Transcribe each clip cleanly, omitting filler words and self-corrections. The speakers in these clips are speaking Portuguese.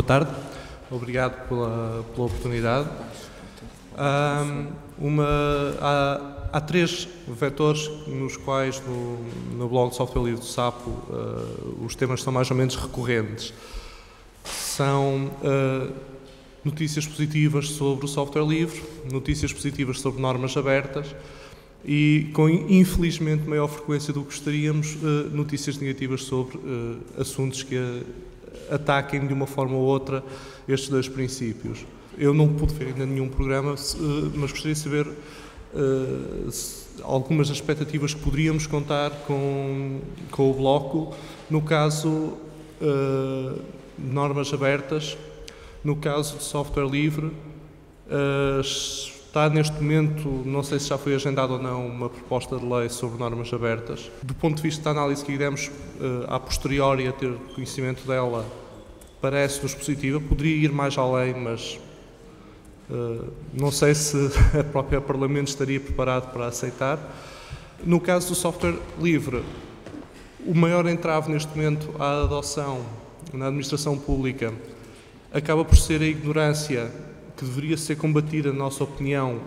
Boa tarde, obrigado pela oportunidade. Há três vetores nos quais no blog de Software Livre do Sapo os temas são mais ou menos recorrentes. São notícias positivas sobre o software livre, notícias positivas sobre normas abertas e, com infelizmente maior frequência do que gostaríamos, notícias negativas sobre assuntos que ataquem de uma forma ou outra estes dois princípios. Eu não pude ver ainda nenhum programa, mas gostaria de saber algumas das expectativas que poderíamos contar com o bloco, no caso de normas abertas, no caso de software livre. Está neste momento, não sei se já foi agendado ou não, uma proposta de lei sobre normas abertas. Do ponto de vista da análise que iremos a posteriori a ter conhecimento dela, parece-nos positiva, poderia ir mais além, mas não sei se a própria Parlamento estaria preparado para aceitar. No caso do software livre, o maior entrave neste momento à adoção na administração pública acaba por ser a ignorância, que deveria ser combatida, na nossa opinião,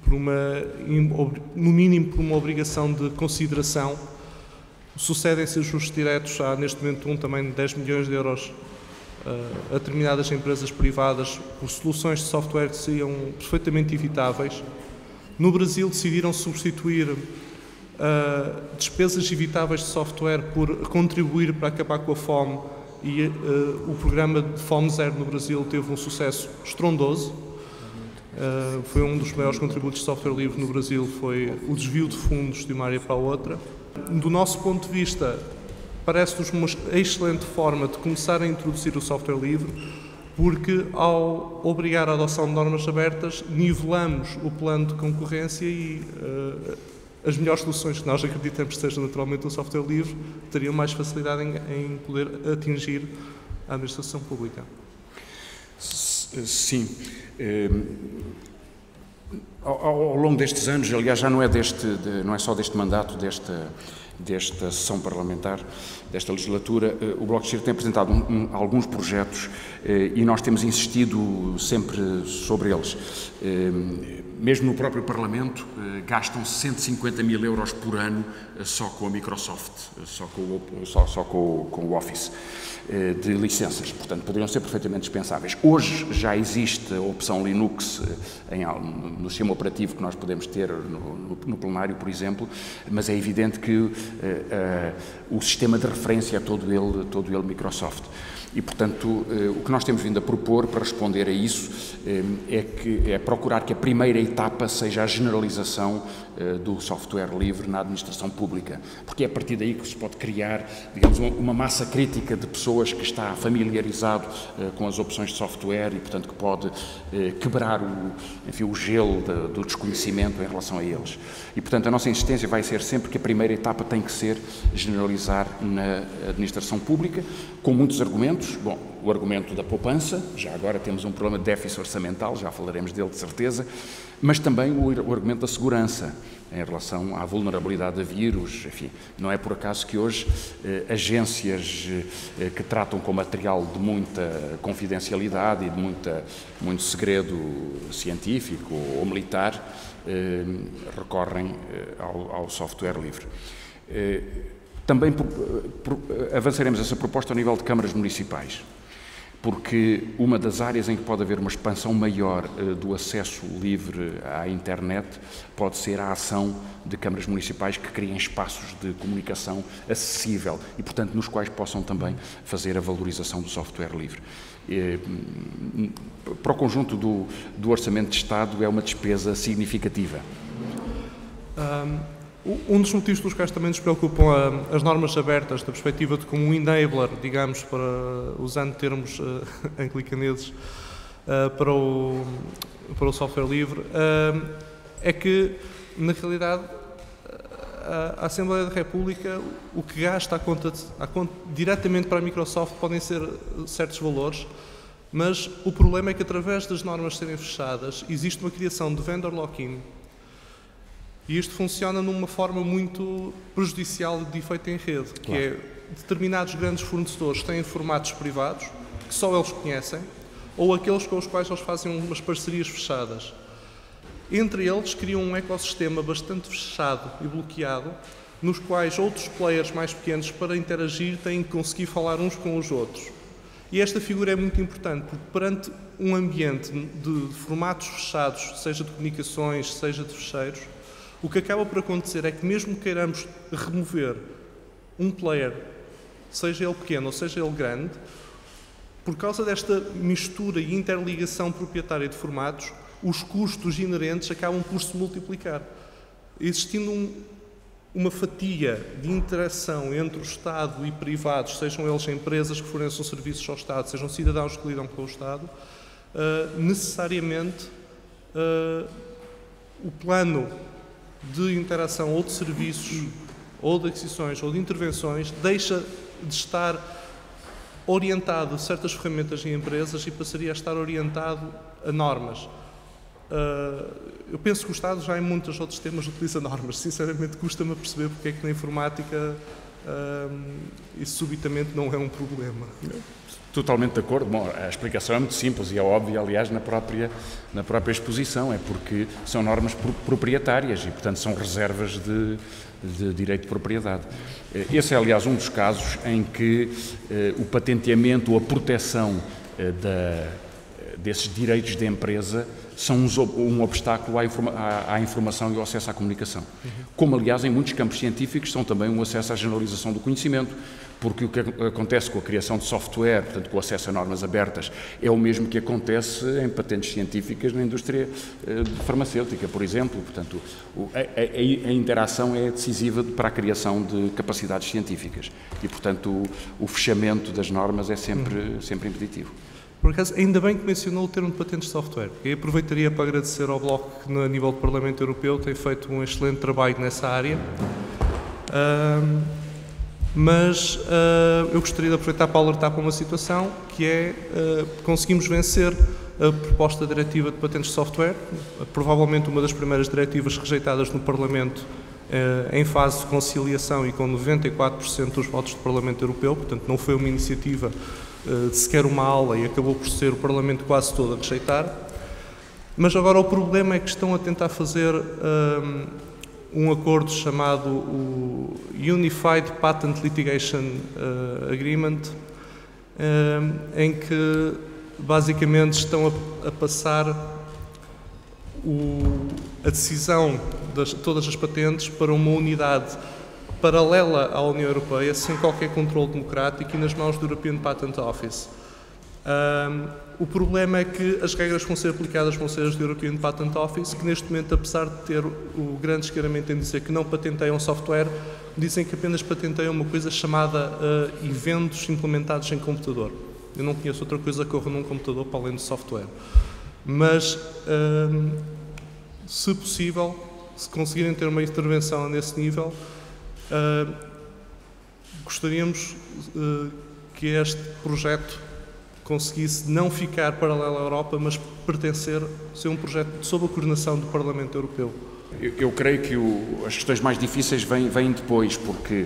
no mínimo por uma obrigação de consideração. Sucedem-se ajustes diretos, há neste momento também de 10 milhões de euros a determinadas empresas privadas por soluções de software que seriam perfeitamente evitáveis. No Brasil decidiram substituir despesas evitáveis de software por contribuir para acabar com a fome e o programa de Fome Zero no Brasil teve um sucesso estrondoso. Foi um dos maiores contributos de software livre no Brasil, foi o desvio de fundos de uma área para a outra. Do nosso ponto de vista, parece-nos uma excelente forma de começar a introduzir o software livre, porque ao obrigar a adoção de normas abertas, nivelamos o plano de concorrência e as melhores soluções que nós acreditamos que seja naturalmente o software livre teriam mais facilidade em poder atingir a administração pública. Sim. Ao longo destes anos, aliás, já não é só deste mandato, desta sessão parlamentar, desta legislatura, o Bloco de Esquerda tem apresentado alguns projetos e nós temos insistido sempre sobre eles. Mesmo no próprio Parlamento, gastam 150 mil euros por ano só com a Microsoft, só com o Office de licenças. Portanto, poderiam ser perfeitamente dispensáveis. Hoje já existe a opção Linux no sistema operativo que nós podemos ter no plenário, por exemplo, mas é evidente que o sistema de referência é todo ele Microsoft. E, portanto, o que nós temos vindo a propor para responder a isso é procurar que a primeira etapa seja a generalização do software livre na administração pública, porque é a partir daí que se pode criar, digamos, uma massa crítica de pessoas que está familiarizado com as opções de software e, portanto, que pode quebrar o gelo do desconhecimento em relação a eles. E, portanto, a nossa insistência vai ser sempre que a primeira etapa tem que ser generalizar na administração pública, com muitos argumentos. Bom, o argumento da poupança, já agora temos um problema de déficit orçamental, já falaremos dele de certeza, mas também o argumento da segurança em relação à vulnerabilidade a vírus. Enfim, não é por acaso que hoje agências que tratam com material de muita confidencialidade e de muito segredo científico ou militar recorrem ao software livre. Também avançaremos essa proposta ao nível de câmaras municipais, porque uma das áreas em que pode haver uma expansão maior do acesso livre à internet pode ser a ação de câmaras municipais que criem espaços de comunicação acessível e, portanto, nos quais possam também fazer a valorização do software livre. Para o conjunto do Orçamento de Estado é uma despesa significativa. Um dos motivos pelos quais também nos preocupam as normas abertas, da perspectiva de como um enabler, digamos, usando termos anglicaneses, para o software livre, é que, na realidade, a Assembleia da República, o que gasta diretamente para a Microsoft podem ser certos valores, mas o problema é que, através das normas serem fechadas, existe uma criação de vendor lock-in. E isto funciona numa forma muito prejudicial de efeito em rede, que é determinados grandes fornecedores têm formatos privados que só eles conhecem, ou aqueles com os quais eles fazem umas parcerias fechadas. Entre eles criam um ecossistema bastante fechado e bloqueado, nos quais outros players mais pequenos, para interagir, têm que conseguir falar uns com os outros. E esta figura é muito importante, porque perante um ambiente de formatos fechados, seja de comunicações, seja de fecheiros, o que acaba por acontecer é que mesmo que queiramos remover um player, seja ele pequeno ou seja ele grande, por causa desta mistura e interligação proprietária de formatos, os custos inerentes acabam por se multiplicar. Existindo uma fatia de interação entre o Estado e privados, sejam eles empresas que fornecem serviços ao Estado, sejam cidadãos que lidam com o Estado, necessariamente o plano de interação ou de serviços, ou de aquisições, ou de intervenções, deixa de estar orientado a certas ferramentas e empresas e passaria a estar orientado a normas. Eu penso que o Estado já em muitos outros temas utiliza normas. Sinceramente, custa-me a perceber porque é que na informática isso subitamente não é um problema. Totalmente de acordo. Bom, a explicação é muito simples e é óbvia, aliás, na própria exposição. É porque são normas proprietárias e, portanto, são reservas de direito de propriedade. Esse é, aliás, um dos casos em que o patenteamento ou a proteção desses direitos de empresa são um obstáculo à informação e ao acesso à comunicação. Como, aliás, em muitos campos científicos são também um acesso à generalização do conhecimento, porque o que acontece com a criação de software, portanto, com o acesso a normas abertas, é o mesmo que acontece em patentes científicas na indústria farmacêutica, por exemplo. Portanto, a interação é decisiva para a criação de capacidades científicas e, portanto, o fechamento das normas é sempre impeditivo. Por acaso, ainda bem que mencionou o termo de patentes de software. Eu aproveitaria para agradecer ao Bloco que, a nível do Parlamento Europeu, tem feito um excelente trabalho nessa área. Mas eu gostaria de aproveitar para alertar para uma situação que é conseguimos vencer a proposta diretiva de patentes de software, provavelmente uma das primeiras diretivas rejeitadas no Parlamento em fase de conciliação e com 94% dos votos do Parlamento Europeu, portanto não foi uma iniciativa de sequer uma aula e acabou por ser o Parlamento quase todo a rejeitar. Mas agora o problema é que estão a tentar fazer um acordo chamado o Unified Patent Litigation Agreement, em que basicamente estão a passar a decisão de todas as patentes para uma unidade paralela à União Europeia, sem qualquer controle democrático e nas mãos do European Patent Office. O problema é que as regras que vão ser aplicadas vão ser as do European Patent Office, que neste momento, apesar de ter o grande descaramento em dizer que não patenteiam software, dizem que apenas patenteiam uma coisa chamada eventos implementados em computador. Eu não conheço outra coisa que corra num computador para além do software. Mas, se possível, se conseguirem ter uma intervenção nesse nível, gostaríamos que este projeto conseguisse não ficar paralelo à Europa, mas ser um projeto sob a coordenação do Parlamento Europeu. Eu creio que as questões mais difíceis vêm depois, porque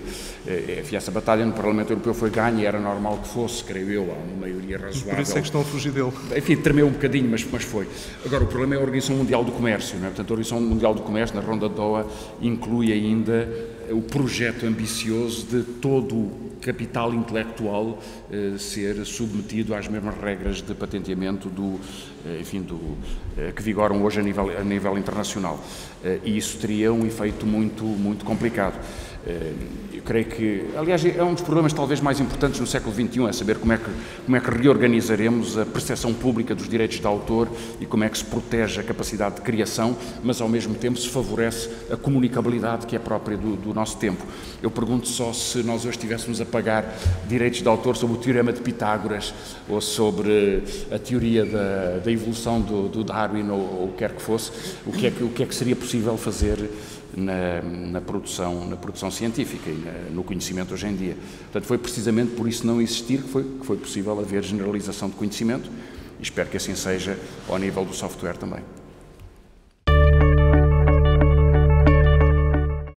enfim, essa batalha no Parlamento Europeu foi ganha e era normal que fosse, creio eu, há uma maioria razoável. Por isso é que estão a fugir dele. Enfim, tremeu um bocadinho, mas foi. Agora, o problema é a Organização Mundial do Comércio, não é? Portanto, a Organização Mundial do Comércio, na Ronda de Doha, inclui ainda o projeto ambicioso de todo o capital intelectual ser submetido às mesmas regras de patenteamento que vigoram hoje a nível internacional. E isso teria um efeito muito complicado. Eu creio que, aliás, é um dos problemas talvez mais importantes no século XXI, é saber como é que reorganizaremos a percepção pública dos direitos de autor e como é que se protege a capacidade de criação, mas ao mesmo tempo se favorece a comunicabilidade que é própria do nosso tempo. Eu pergunto só se nós hoje estivéssemos a pagar direitos de autor sobre o Teorema de Pitágoras ou sobre a teoria da evolução do Darwin ou o que quer que fosse, o que é que seria possível fazer na produção científica e no conhecimento hoje em dia. Portanto, foi precisamente por isso não existir que foi possível haver generalização de conhecimento e espero que assim seja ao nível do software também.